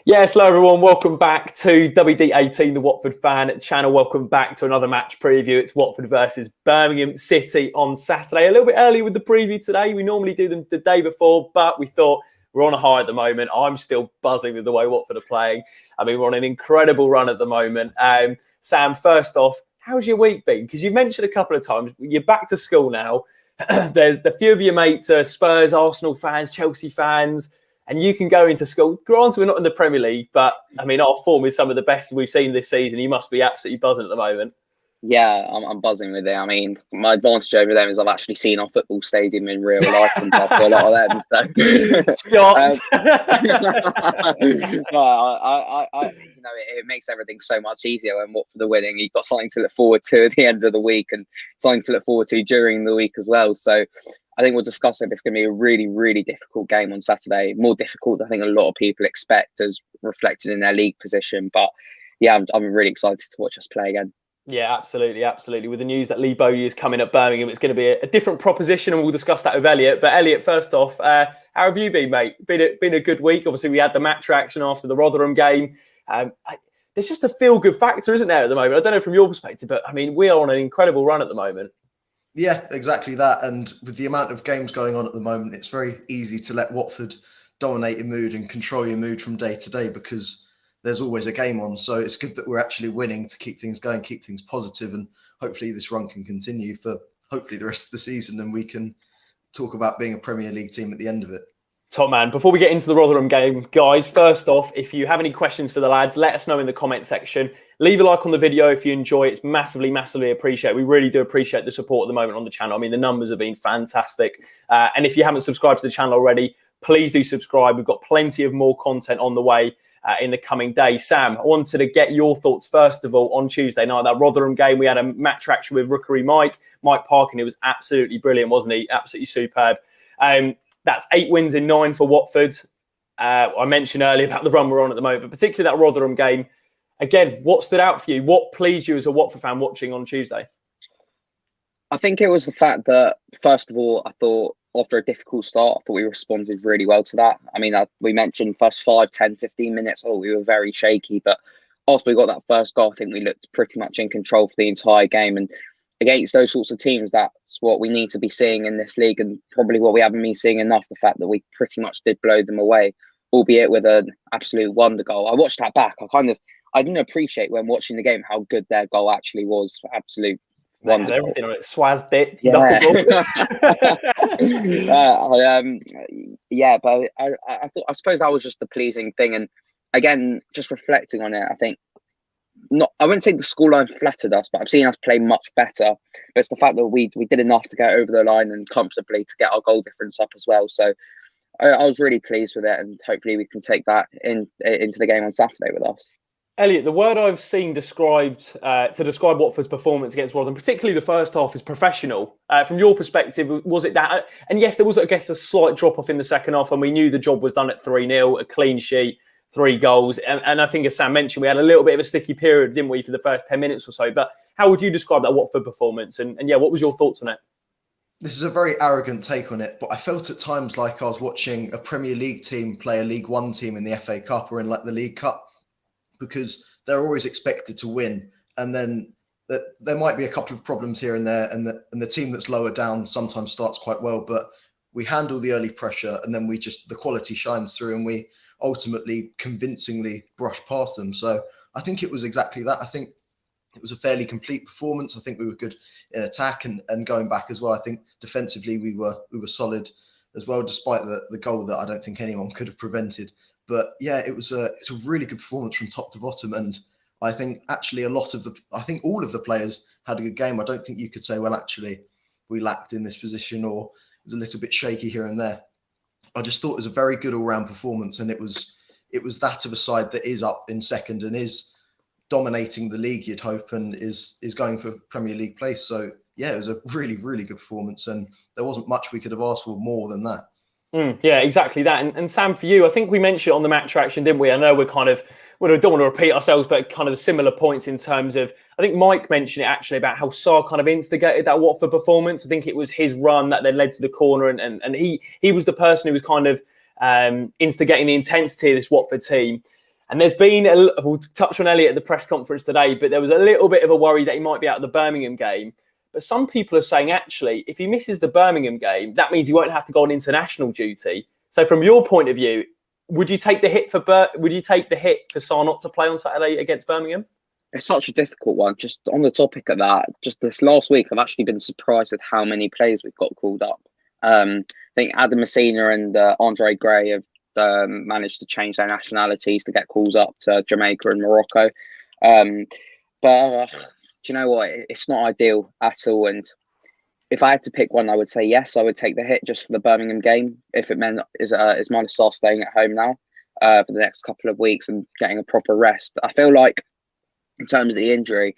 Yes, hello everyone. Welcome back to WD18, the Watford fan channel. Welcome back to another match preview. It's Watford versus Birmingham City on Saturday. A little bit early with the preview today. We normally do them the day before, but we thought we're on a high at the moment. I'm still buzzing with the way Watford are playing. I mean, we're on an incredible run at the moment. Sam, first off, how's your week been? Because you've mentioned a couple of times, you're back to school now. There's a few of your mates are Spurs, Arsenal fans, Chelsea fans. And you can go into school. Granted, we're not in the Premier League, but I mean, our form is some of the best we've seen this season. You must be absolutely buzzing at the moment. Yeah, I'm buzzing with it. I mean, my advantage over them is I've actually seen our football stadium in real life compared to a lot of them. So, it makes everything so much easier. And what for the winning, you've got something to look forward to at the end of the week and something to look forward to during the week as well. So, I think we'll discuss it. It's going to be a really, really difficult game on Saturday. More difficult than I think a lot of people expect, as reflected in their league position. But yeah, I'm really excited to watch us play again. Yeah, absolutely. With the news that Lee Bowyer is coming at Birmingham, it's going to be a different proposition, and we'll discuss that with Elliot. But Elliot, first off, how have you been, mate? Been a good week. Obviously, we had the match reaction after the Rotherham game. There's just a feel-good factor, isn't there, at the moment? I don't know from your perspective, but I mean, we are on an incredible run at the moment. Yeah, exactly that. And with the amount of games going on at the moment, it's very easy to let Watford dominate your mood and control your mood from day to day because there's always a game on. So it's good that we're actually winning to keep things going, keep things positive, and hopefully this run can continue for hopefully the rest of the season, and we can talk about being a Premier League team at the end of it. Top man. Before we get into the Rotherham game, guys, first off, if you have any questions for the lads, let us know in the comment section. Leave a like on the video if you enjoy it. It's massively appreciated. We really do appreciate the support at the moment on the channel. I mean, the numbers have been fantastic. And if you haven't subscribed to the channel already, please do subscribe. We've got plenty of more content on the way in the coming days. Sam, I wanted to get your thoughts, first of all, on Tuesday night, that Rotherham game. We had a match reaction with Rookery Mike Parkin. It was absolutely brilliant, wasn't he? Absolutely superb. That's 8 wins in 9 for Watford. I mentioned earlier about the run we're on at the moment, but particularly that Rotherham game. Again, what stood out for you? What pleased you as a Watford fan watching on Tuesday? I think it was the fact that, first of all, I thought after a difficult start, I thought we responded really well to that. I mean, we mentioned first 5, 10, 15 minutes, we were very shaky. But after we got that first goal, I think we looked pretty much in control for the entire game. And against those sorts of teams, that's what we need to be seeing in this league, and probably what we haven't been seeing enough, the fact that we pretty much did blow them away, albeit with an absolute wonder goal. I watched that back. I didn't appreciate when watching the game how good their goal actually was. Absolute wonder goal. Everything on it. Swaz dit. Yeah. But I suppose that was just the pleasing thing. And again, just reflecting on it, I think, I wouldn't say the scoreline flattered us, but I've seen us play much better. But it's the fact that we did enough to get over the line and comfortably to get our goal difference up as well. So I was really pleased with it, and hopefully we can take that into the game on Saturday with us. Elliot, the word I've seen described to describe Watford's performance against Rotherham, particularly the first half, is professional. From your perspective, was it that? And yes, there was, I guess, a slight drop-off in the second half, and we knew the job was done at 3-0, a clean sheet, 3 goals. And I think, as Sam mentioned, we had a little bit of a sticky period, didn't we, for the first 10 minutes or so. But how would you describe that Watford performance? And yeah, what was your thoughts on it? This is a very arrogant take on it, but I felt at times like I was watching a Premier League team play a League One team in the FA Cup or in like the League Cup, because they're always expected to win. And then there might be a couple of problems here and there, and the team that's lower down sometimes starts quite well, but we handle the early pressure, and then the quality shines through, and we ultimately convincingly brush past them. So I think it was exactly that. I think it was a fairly complete performance. I think we were good in attack and going back as well. I think defensively we were solid as well, despite the goal that I don't think anyone could have prevented. But yeah, it's a really good performance from top to bottom. And I think actually I think all of the players had a good game. I don't think you could say, well, actually we lacked in this position or it was a little bit shaky here and there. I just thought it was a very good all-round performance, and it was that of a side that is up in second and is dominating the league, you'd hope, and is going for Premier League place. So yeah, it was a really, really good performance, and there wasn't much we could have asked for more than that. Yeah, exactly that. And Sam, for you, I think we mentioned it on the match reaction, didn't we? I know we don't want to repeat ourselves, but kind of the similar points in terms of, I think Mike mentioned it actually about how Sarr kind of instigated that Watford performance. I think it was his run that then led to the corner, and he was the person who was kind of instigating the intensity of this Watford team. And there's been, we'll touch on Elliot at the press conference today, but there was a little bit of a worry that he might be out of the Birmingham game. But some people are saying, actually, if he misses the Birmingham game, that means he won't have to go on international duty. So from your point of view, would you take the hit for Sarr not to play on Saturday against Birmingham? It's such a difficult one. Just on the topic of that, just this last week, I've actually been surprised at how many players we've got called up. I think Adam Messina and Andre Gray have managed to change their nationalities to get calls up to Jamaica and Morocco. But do you know what? It's not ideal at all. And if I had to pick one, I would say yes, I would take the hit just for the Birmingham game. If it meant Ismaila Sarr staying at home now for the next couple of weeks and getting a proper rest. I feel like in terms of the injury,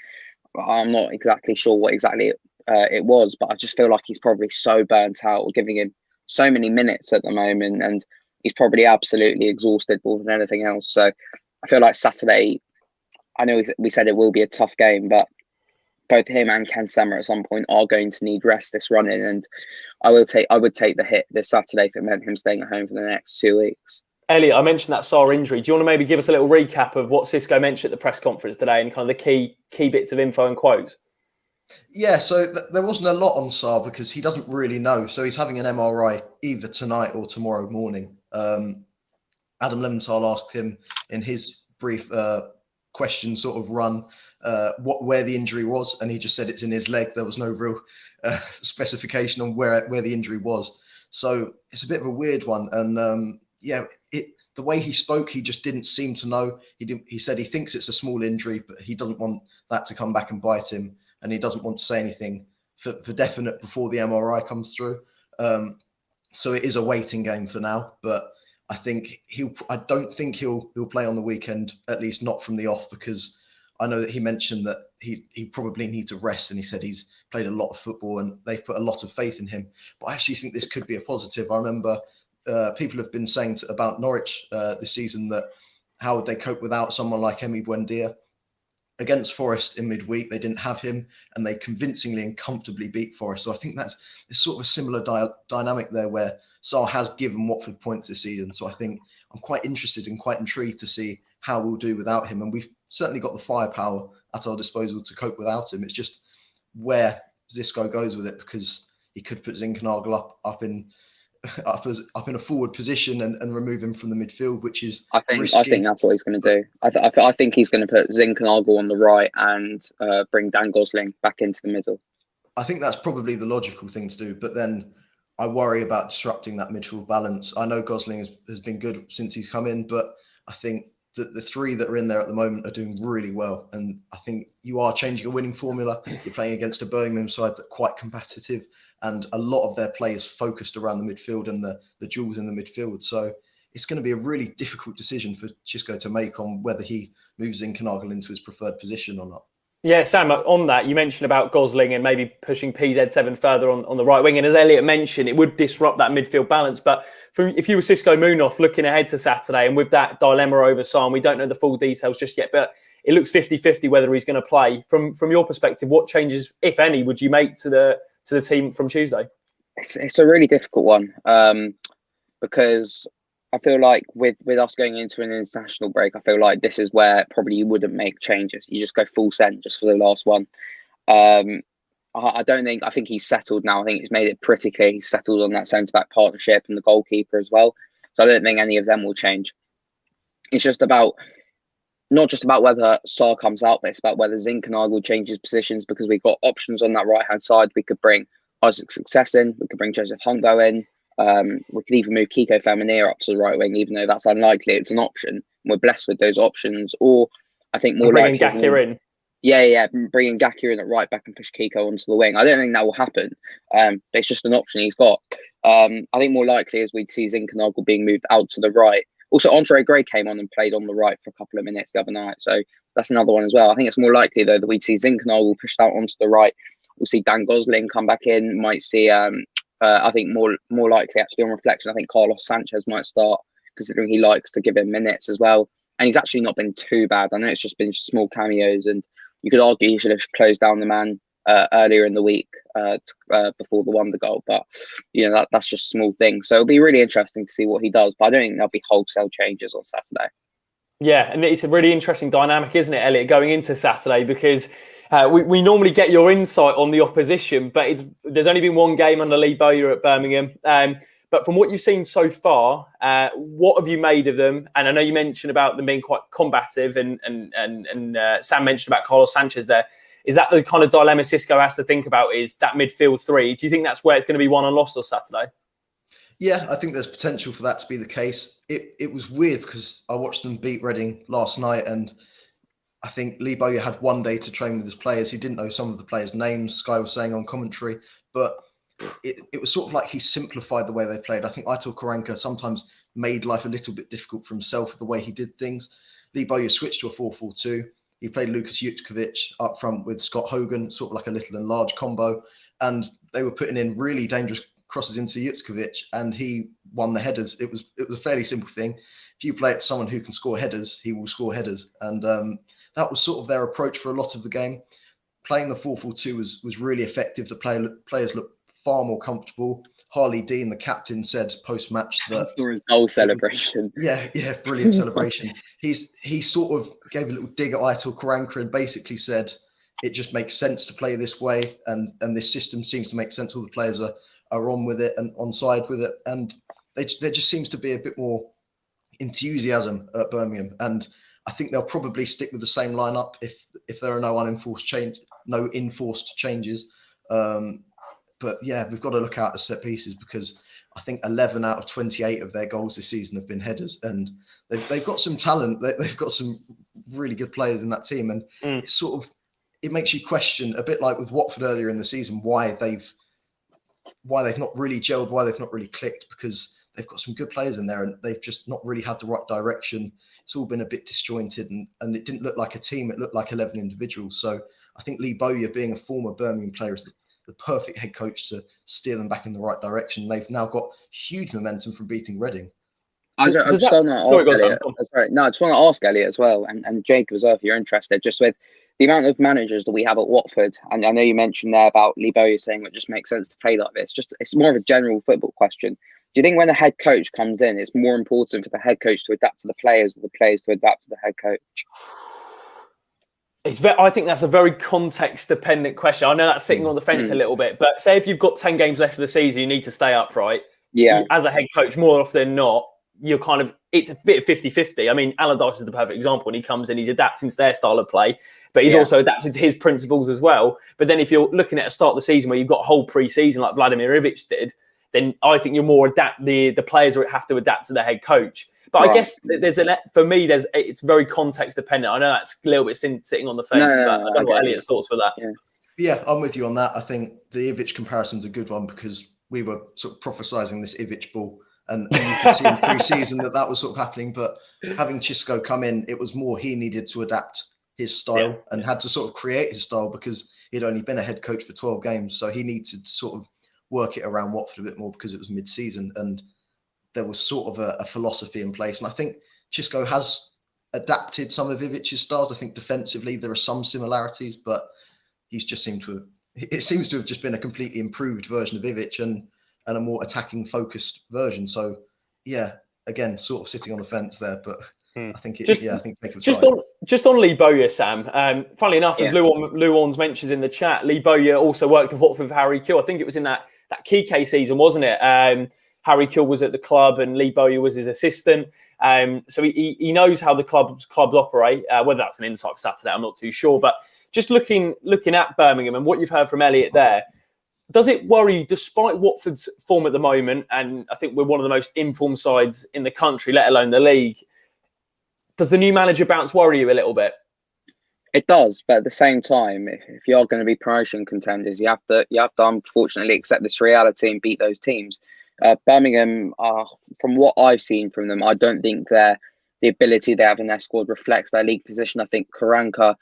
I'm not exactly sure what exactly it was, but I just feel like he's probably so burnt out. We're giving him so many minutes at the moment, and he's probably absolutely exhausted more than anything else. So I feel like Saturday, I know we said it will be a tough game, but both him and Ken Sema at some point are going to need rest this run-in, and I would take the hit this Saturday if it meant him staying at home for the next 2 weeks. Elliot, I mentioned that Sarr injury. Do you want to maybe give us a little recap of what Xisco mentioned at the press conference today and kind of the key bits of info and quotes? Yeah, so there wasn't a lot on Sarr because he doesn't really know. So he's having an MRI either tonight or tomorrow morning. Adam Leventhal asked him in his brief question sort of run where the injury was, and he just said it's in his leg. There was no real specification on where the injury was. So it's a bit of a weird one. And the way he spoke, he just didn't seem to know. He said he thinks it's a small injury, but he doesn't want that to come back and bite him, and he doesn't want to say anything for definite before the MRI comes through. So it is a waiting game for now, but I don't think he'll play on the weekend, at least not from the off, because I know that he mentioned that he probably needs a rest, and he said he's played a lot of football and they've put a lot of faith in him. But I actually think this could be a positive. I remember people have been saying about Norwich this season that how would they cope without someone like Emi Buendia. Against Forest in midweek, they didn't have him, and they convincingly and comfortably beat Forest. So I think it's sort of a similar dynamic there, where Sarr has given Watford points this season. So I think I'm quite interested and quite intrigued to see how we'll do without him. And we've certainly got the firepower at our disposal to cope without him. It's just where Xisco goes with it, because he could put Zinkernagel up in a forward position and remove him from the midfield, which is risky. I think that's what he's going to do. I think he's going to put Zinkernagel on the right and bring Dan Gosling back into the middle. I think that's probably the logical thing to do, but then I worry about disrupting that midfield balance. I know Gosling has been good since he's come in, but I think that the three that are in there at the moment are doing really well. And I think you are changing a winning formula. You're playing against a Birmingham side that's quite competitive, and a lot of their play is focused around the midfield and the duels in the midfield. So it's going to be a really difficult decision for Xisco to make on whether he moves Zinkernagel into his preferred position or not. Yeah, Sam, on that, you mentioned about Gosling and maybe pushing PZ7 further on the right wing. And as Elliot mentioned, it would disrupt that midfield balance. But if you were Xisco Munoz looking ahead to Saturday, and with that dilemma over Sarr, we don't know the full details just yet, but it looks 50-50 whether he's going to play. From your perspective, what changes, if any, would you make to the team from Tuesday? It's a really difficult one because I feel like with us going into an international break, I feel like this is where probably you wouldn't make changes. You just go full send just for the last one. I think he's settled now. I think he's made it pretty clear he's settled on that centre-back partnership and the goalkeeper as well. So I don't think any of them will change. It's just not just about whether Sarr comes out, but it's about whether Zinkernagel changes positions, because we've got options on that right-hand side. We could bring Isaac Success in. We could bring Joseph Hongo in. We could even move Kiko Feminier up to the right wing, even though that's unlikely. It's an option. We're blessed with those options. Or I think more likely, bringing Gakir in. Yeah, bringing Gakir in at right back and push Kiko onto the wing. I don't think that will happen. But it's just an option he's got. I think more likely is we'd see Zinkernagel being moved out to the right. Also, Andre Gray came on and played on the right for a couple of minutes the other night, so that's another one as well. I think it's more likely though that we'd see Zinkernagel pushed out onto the right. We'll see Dan Gosling come back in. Might see. I think more likely, actually, on reflection, I think Carlos Sanchez might start, considering he likes to give him minutes as well. And he's actually not been too bad. I know it's just been small cameos, and you could argue he should have closed down the man earlier in the week before the Wonder goal. But that's just small things. So it'll be really interesting to see what he does. But I don't think there'll be wholesale changes on Saturday. Yeah, and it's a really interesting dynamic, isn't it, Elliot, going into Saturday? Because we normally get your insight on the opposition, but there's only been one game under Lee Bowyer at Birmingham. But from what you've seen so far, what have you made of them? And I know you mentioned about them being quite combative, and Sam mentioned about Carlos Sanchez there. Is that the kind of dilemma Xisco has to think about, is that midfield three? Do you think that's where it's going to be won and lost on Saturday? Yeah, I think there's potential for that to be the case. It was weird because I watched them beat Reading last night, and I think Lee Bowyer had one day to train with his players. He didn't know some of the players' names, Sky was saying on commentary, but it was sort of like he simplified the way they played. I think Aitor Karanka sometimes made life a little bit difficult for himself with the way he did things. Lee Bowyer switched to a 4-4-2. He played Lukas Jutkovic up front with Scott Hogan, sort of like a little and large combo, and they were putting in really dangerous crosses into Jutkovic, and he won the headers. It was a fairly simple thing. If you play it to someone who can score headers, he will score headers, and that was sort of their approach for a lot of the game. Playing the 4-4-2 was really effective. The players looked far more comfortable. Harley Dean, the captain, said post-match that... I saw his goal celebration. Yeah, brilliant celebration. He sort of gave a little dig at Aitor Karanka and basically said it just makes sense to play this way, and this system seems to make sense. All the players are on with it and on side with it, and there just seems to be a bit more enthusiasm at Birmingham, and I think they'll probably stick with the same lineup if there are no enforced changes. But yeah, we've got to look out at set pieces, because I think 11 out of 28 of their goals this season have been headers, and they've got some talent. They've got some really good players in that team, and it makes you question, a bit like with Watford earlier in the season, why they've not really gelled, why they've not really clicked, because they've got some good players in there and they've just not really had the right direction. It's all been a bit disjointed, and it didn't look like a team. It looked like 11 individuals. So I think Lee Bowyer, being a former Birmingham player, is the perfect head coach to steer them back in the right direction. They've now got huge momentum from beating Reading. I just want to ask Elliot as well, and Jacob as well, if you're interested, just with the amount of managers that we have at Watford, and I know you mentioned there about Lee Bowyer saying it just makes sense to play like this. It's more of a general football question. Do you think when a head coach comes in, it's more important for the head coach to adapt to the players, or the players to adapt to the head coach? I think that's a very context-dependent question. I know that's sitting on the fence a little bit, but say if you've got 10 games left of the season, you need to stay upright. Yeah. As a head coach, more often than not, you're it's a bit of 50-50. I mean, Allardyce is the perfect example. When he comes in, he's adapting to their style of play, but he's also adapting to his principles as well. But then if you're looking at a start of the season where you've got a whole pre-season like Vladimir Ivic did, then I think you're more the players have to adapt to the head coach. But I guess it's very context dependent. I know that's a little bit sitting on the fence, but I don't know what Elliot's thoughts for that. Yeah, I'm with you on that. I think the Ivic comparison's a good one, because we were sort of prophesying this Ivic ball, and you could see in pre-season that was sort of happening. But having Xisco come in, it was more he needed to adapt his style and had to sort of create his style, because he'd only been a head coach for 12 games. So he needed to sort of work it around Watford a bit more, because it was mid-season and there was sort of a philosophy in place. And I think Xisco has adapted some of Ivic's styles. I think defensively there are some similarities, but it seems to have just been a completely improved version of Ivic and a more attacking focused version. So yeah, again, sort of sitting on the fence there, but I think just on Lee Bowyer, Sam. Funnily enough, as Lou Orns mentions in the chat, Lee Bowyer also worked at Watford with Harry Kill. I think it was in that Kike season, wasn't it? Harry Kill was at the club and Lee Bowyer was his assistant. So he knows how the clubs operate. Whether that's an insight for Saturday, I'm not too sure. But just looking at Birmingham and what you've heard from Elliot there, does it worry, despite Watford's form at the moment, and I think we're one of the most informed sides in the country, let alone the league, does the new manager bounce worry you a little bit? It does, but at the same time, if you are going to be promotion contenders, you have to unfortunately accept this reality and beat those teams. Birmingham, from what I've seen from them, I don't think the ability they have in their squad reflects their league position. I think Karanka,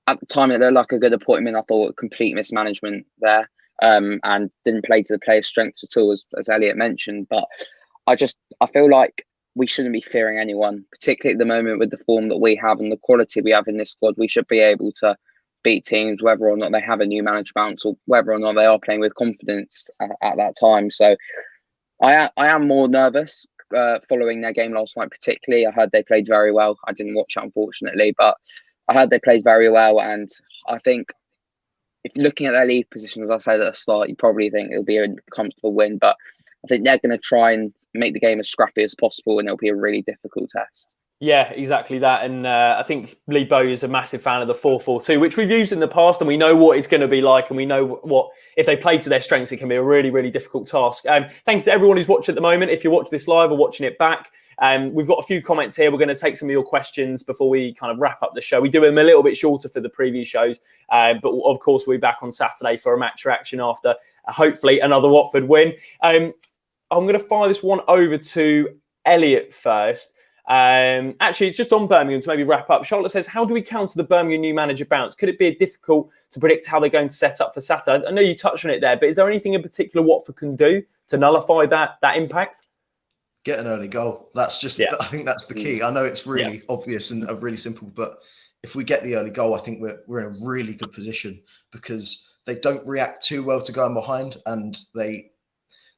at the time, it looked like a good appointment. I thought complete mismanagement there, and didn't play to the players' strengths at all, as Elliot mentioned. But I feel like we shouldn't be fearing anyone, particularly at the moment with the form that we have and the quality we have in this squad. We should be able to beat teams, whether or not they have a new manager bounce or whether or not they are playing with confidence at that time. So I am more nervous following their game last night particularly. I heard they played very well. I didn't watch it, unfortunately, but I heard they played very well. And I think if looking at their league position, as I said at the start, you probably think it'll be a comfortable win. But I think they're going to try and make the game as scrappy as possible, and it'll be a really difficult test. Yeah, exactly that. And I think Lee Bowyer is a massive fan of the 4-4-2, which we've used in the past, and we know what it's going to be like, and we know what, if they play to their strengths, it can be a really, really difficult task. Thanks to everyone who's watching at the moment. If you're watching this live or watching it back, we've got a few comments here. We're going to take some of your questions before we kind of wrap up the show. We do them a little bit shorter for the previous shows, but of course we'll be back on Saturday for a match reaction after hopefully another Watford win. I'm going to fire this one over to Elliot first. Actually, it's just on Birmingham to maybe wrap up. Charlotte says, how do we counter the Birmingham new manager bounce? Could it be difficult to predict how they're going to set up for Saturday? I know you touched on it there, but is there anything in particular Watford can do to nullify that impact? Get an early goal. That's just, I think that's the key. I know it's really obvious and really simple, but if we get the early goal, I think we're in a really good position, because they don't react too well to going behind, and they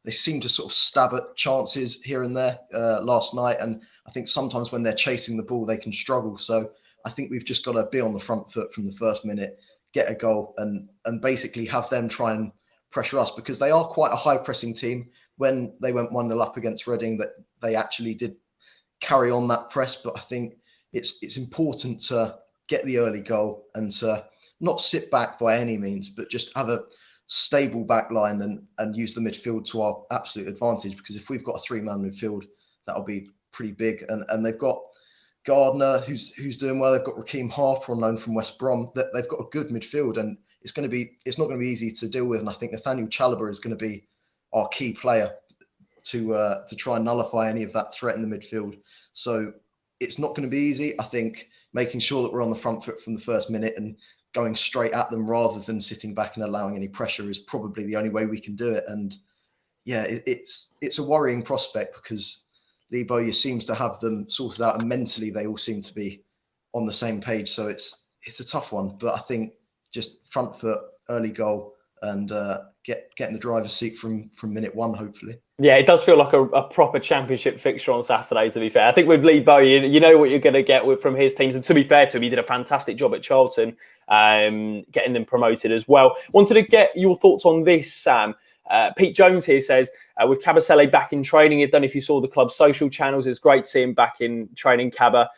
seem to sort of stab at chances here and there last night. And I think sometimes when they're chasing the ball, they can struggle. So I think we've just got to be on the front foot from the first minute, get a goal, and basically have them try and pressure us, because they are quite a high pressing team. When they went 1-0 up against Reading, that they actually did carry on that press. But I think it's important to get the early goal and to not sit back by any means, but just have a stable back line and use the midfield to our absolute advantage. Because if we've got a 3-man midfield, that'll be pretty big. And they've got Gardner, who's doing well. They've got Raheem Harper on loan from West Brom. They've got a good midfield, and it's not going to be easy to deal with. And I think Nathaniel Chalobah is going to be our key player to try and nullify any of that threat in the midfield. So it's not going to be easy. I think making sure that we're on the front foot from the first minute and going straight at them rather than sitting back and allowing any pressure is probably the only way we can do it. And yeah, it's a worrying prospect, because Lee Bowyer seems to have them sorted out, and mentally they all seem to be on the same page. So it's a tough one, but I think just front foot, early goal, and getting the driver's seat from minute one, hopefully. Yeah, it does feel like a proper championship fixture on Saturday, to be fair. I think with Lee Bowyer, you know what you're going to get from his teams. And to be fair to him, he did a fantastic job at Charlton, getting them promoted as well. Wanted to get your thoughts on this, Sam. Pete Jones here says, with Kabasele back in training, I don't know if you saw the club's social channels. It's great to see him back in training, Kaba.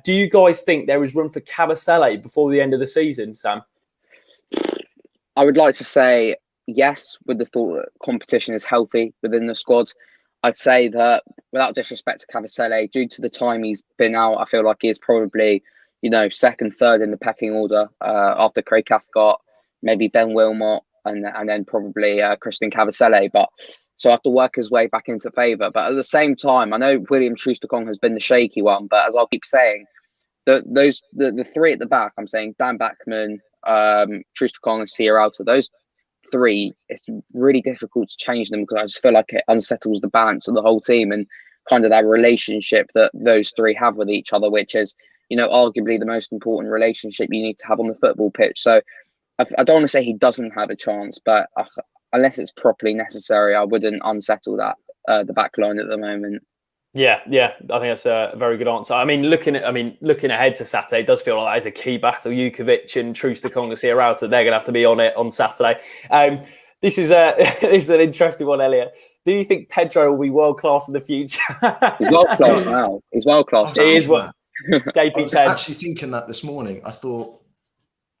Do you guys think there is room for Kabasele before the end of the season, Sam? I would like to say yes, with the thought that competition is healthy within the squad. I'd say that, without disrespect to Kabasele, due to the time he's been out, I feel like he is probably, second, third in the pecking order after Craig Cathcart, maybe Ben Wilmot, and then probably Christian Kabasele. But so I have to work his way back into favour. But at the same time, I know William Troost-Ekong has been the shaky one, but as I'll keep saying, the three at the back, I'm saying Dan Bachmann, Troost-Ekong and Sierralta, those three, it's really difficult to change them, because I just feel like it unsettles the balance of the whole team and kind of that relationship that those three have with each other, which is, arguably the most important relationship you need to have on the football pitch. So I don't want to say he doesn't have a chance, but unless it's properly necessary, I wouldn't unsettle that the back line at the moment. Yeah, I think that's a very good answer. Looking ahead to Saturday, it does feel like that is a key battle. Jukovic and Troost-Ekong and Sierralta, they're going to have to be on it on Saturday. This is an interesting one, Elliot. Do you think Pedro will be world class in the future? He's world class now. He's world class. He is. I was actually thinking that this morning. I thought,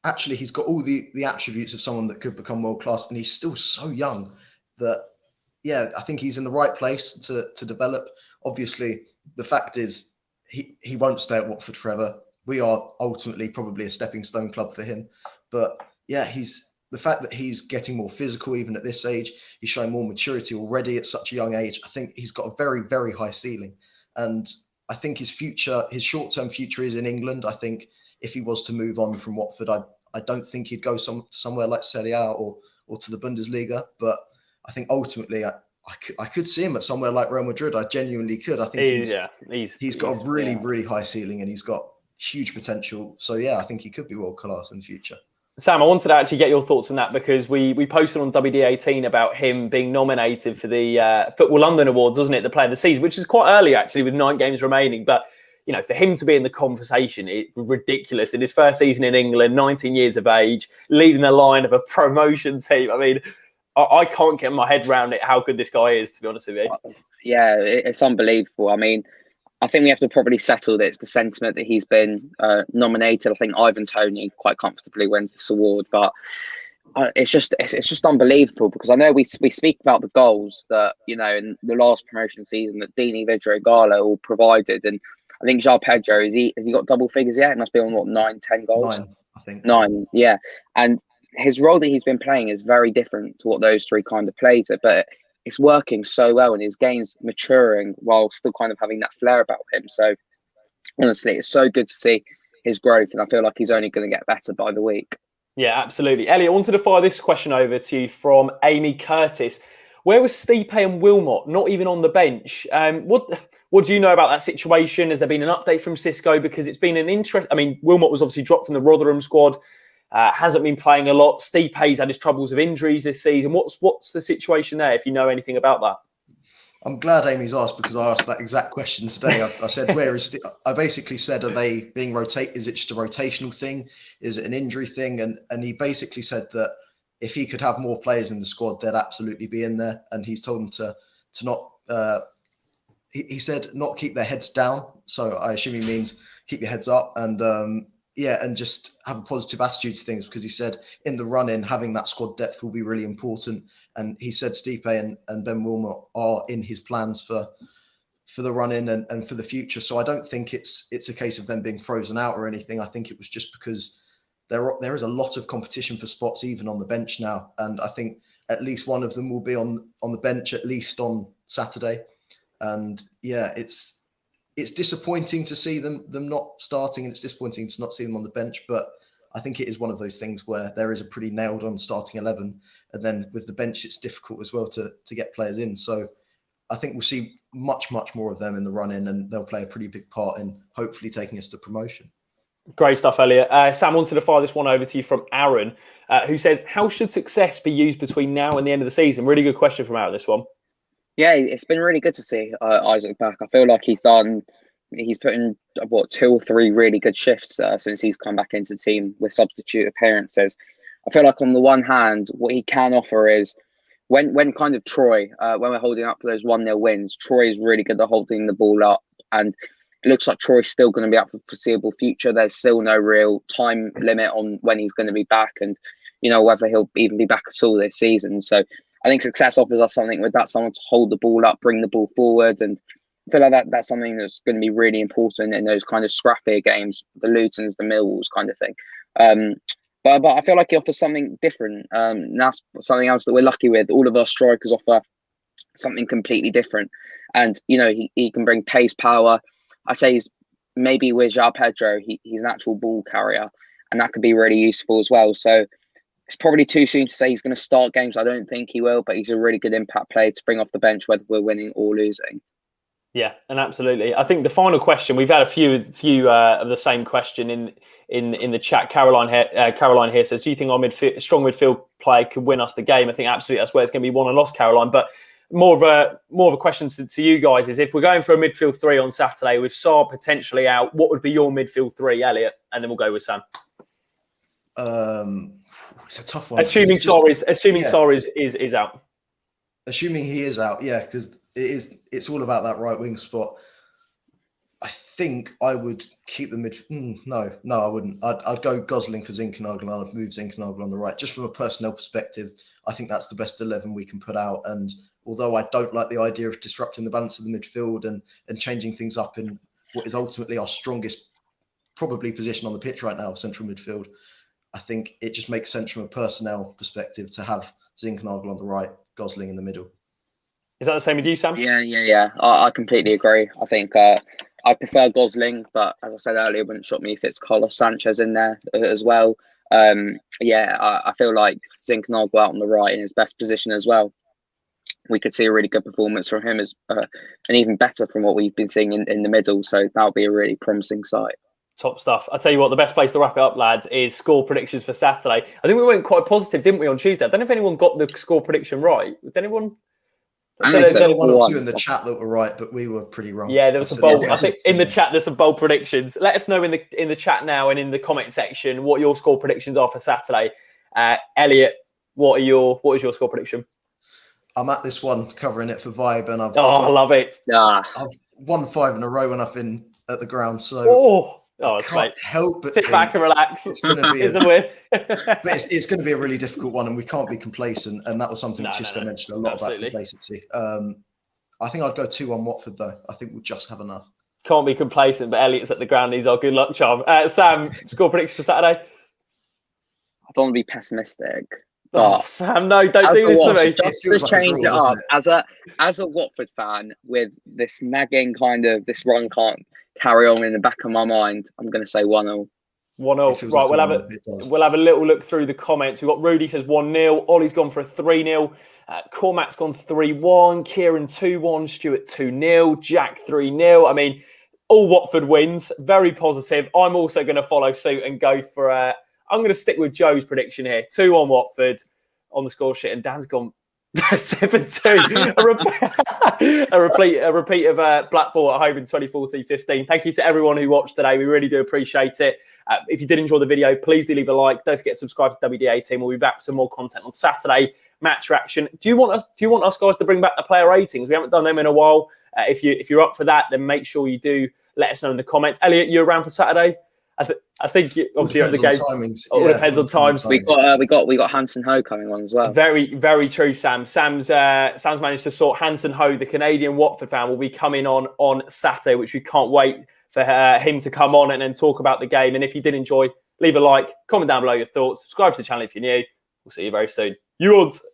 actually, he's got all the attributes of someone that could become world class, and he's still so young that, I think he's in the right place to develop. Obviously, the fact is he won't stay at Watford forever. We are ultimately probably a stepping stone club for him. But the fact that he's getting more physical even at this age, he's showing more maturity already at such a young age. I think he's got a very, very high ceiling. And I think his short-term future is in England. I think if he was to move on from Watford, I don't think he'd go somewhere like Serie A or to the Bundesliga. But I think ultimately I could see him at somewhere like Real Madrid. I genuinely could. I think he's got a really, really high ceiling, and he's got huge potential. So I think he could be world class in the future. Sam, I wanted to actually get your thoughts on that because we posted on WD18 about him being nominated for the Football London Awards, wasn't it? The Player of the Season, which is quite early actually with 9 games remaining. But, you know, for him to be in the conversation, it's ridiculous. In his first season in England, 19 years of age, leading the line of a promotion team. I mean, I can't get my head around it, how good this guy is, to be honest with you. Yeah, it's unbelievable. I mean, I think we have to probably settle that it's the sentiment that he's been nominated. I think Ivan Toney quite comfortably wins this award, but it's just unbelievable because I know we speak about the goals that, you know, in the last promotion season that Dini, Vidra, Gala all provided, and I think João Pedro has he got double figures yet? It must be on what 9-10 goals. 9, I think. 9, yeah, and his role that he's been playing is very different to what those three kind of played, but it's working so well and his game's maturing while still kind of having that flair about him. So honestly, it's so good to see his growth and I feel like he's only going to get better by the week. Yeah, absolutely. Elliot, I wanted to fire this question over to you from Amy Curtis. Where was Stipe and Wilmot not even on the bench? What do you know about that situation? Has there been an update from Cisco? Because it's been an interest. I mean, Wilmot was obviously dropped from the Rotherham squad. Hasn't been playing a lot. Stipe's had his troubles with injuries this season. What's the situation there, if you know anything about that? I'm glad Amy's asked because I asked that exact question today. I said, where is I basically said, are they being rotated? Is it just a rotational thing? Is it an injury thing? And he basically said that if he could have more players in the squad, they'd absolutely be in there. And he's told them to not, he said not keep their heads down. So I assume he means keep your heads up and, and just have a positive attitude to things because he said in the run-in, having that squad depth will be really important. And he said Stipe and Ben Wilmot are in his plans for the run-in and for the future. So I don't think it's a case of them being frozen out or anything. I think it was just because there is a lot of competition for spots even on the bench now. And I think at least one of them will be on the bench at least on Saturday. And yeah, it's disappointing to see them not starting, and it's disappointing to not see them on the bench. But I think it is one of those things where there is a pretty nailed on starting 11, and then with the bench, it's difficult as well to get players in. So I think we'll see much more of them in the run-in, and they'll play a pretty big part in hopefully taking us to promotion. Great stuff, Elliot. Sam, wanted to fire this one over to you from Aaron, who says, how should success be used between now and the end of the season? Really good question from Aaron, this one. Yeah, it's been really good to see Isaac back. I feel like he's put in 2 or 3 really good shifts since he's come back into the team with substitute appearances. I feel like on the one hand, what he can offer is when kind of Troy, when we're holding up for those 1-0 wins, Troy is really good at holding the ball up, and it looks like Troy's still going to be up for the foreseeable future. There's still no real time limit on when he's going to be back, and you know whether he'll even be back at all this season. So I think success offers us something with that, someone to hold the ball up, bring the ball forward, and I feel like that's something that's going to be really important in those kind of scrappier games, the Lutons, the Millwalls kind of thing. But I feel like he offers something different. And that's something else that we're lucky with. All of our strikers offer something completely different. And, you know, he can bring pace, power. I'd say maybe with João Pedro, he's an actual ball carrier, and that could be really useful as well. So it's probably too soon to say he's going to start games. I don't think he will, but he's a really good impact player to bring off the bench, whether we're winning or losing. Yeah, and absolutely. I think the final question, we've had a few of the same question in the chat. Caroline here says, do you think our strong midfield play could win us the game? I think absolutely that's where it's going to be won and lost, Caroline. But more of a question to you guys is, if we're going for a midfield 3 on Saturday with Sarr potentially out, what would be your midfield 3, Elliot? And then we'll go with Sam. It's a tough one. Assuming Sarr is out. Assuming he is out, yeah, because it's all about that right wing spot. I think I would keep the mid. No, I wouldn't. I'd go Gosling for Zinkernagel. I'd move Zinkernagel on the right. Just from a personnel perspective, I think that's the best 11 we can put out. And although I don't like the idea of disrupting the balance of the midfield and changing things up in what is ultimately our strongest probably position on the pitch right now, central midfield, I think it just makes sense from a personnel perspective to have Zinkernagel on the right, Gosling in the middle. Is that the same with you, Sam? Yeah. I completely agree. I think I prefer Gosling, but as I said earlier, it wouldn't shock me if it's Carlos Sanchez in there as well. I feel like Zinkernagel out on the right in his best position as well. We could see a really good performance from him and even better from what we've been seeing in the middle. So that'll be a really promising sight. Top stuff. I'll tell you what, the best place to wrap it up, lads, is score predictions for Saturday. I think we went quite positive, didn't we, on Tuesday? I don't know if anyone got the score prediction right. Did anyone? I think there were one or two in the chat that were right, but we were pretty wrong. Yeah, there was some bold. I think in the chat there's some bold predictions. Let us know in the chat now and in the comment section what your score predictions are for Saturday. Elliot, what is your score prediction? I'm at this one covering it for Vibe, and I love it. I've won 5 in a row when I've been at the ground, so I can't help but sit back and relax. It's going to be but it's going to be a really difficult one, and we can't be complacent. And that was something Chisco mentioned a lot about complacency. I think I'd go 2-1 Watford though. I think we'll just have enough. Can't be complacent, but Elliot's at the ground. He's our good luck charm. Sam, score prediction for Saturday. I don't want to be pessimistic. Oh, Sam, no, don't do this to me. Just to change it up. As a Watford fan, with this nagging kind of this run can't carry on in the back of my mind, I'm going to say 1-0. 1-0. Right, we'll have a little look through the comments. We've got Rudy says 1-0. Ollie's gone for a 3-0. Cormac's gone 3-1. Kieran 2-1. Stuart 2-0. Jack 3-0. I mean, all Watford wins. Very positive. I'm also going to follow suit and go for I'm going to stick with Joe's prediction here. 2-1 Watford on the score sheet, and Dan's gone 7-2. a repeat of Blackpool at home in 2014-15. Thank you to everyone who watched today. We really do appreciate it. If you did enjoy the video, please do leave a like. Don't forget to subscribe to WDA Team. We'll be back for some more content on Saturday. Match reaction. Do you want us guys to bring back the player ratings? We haven't done them in a while. If you're up for that, then make sure you do let us know in the comments. Elliot, you around for Saturday? I think obviously at the game. It depends on times. We got Hanson Ho coming on as well. Very, very true, Sam. Sam's managed to sort Hanson Ho, the Canadian Watford fan, will be coming on Saturday, which we can't wait for him to come on and then talk about the game. And if you did enjoy, leave a like, comment down below your thoughts, subscribe to the channel if you're new. We'll see you very soon. You odds.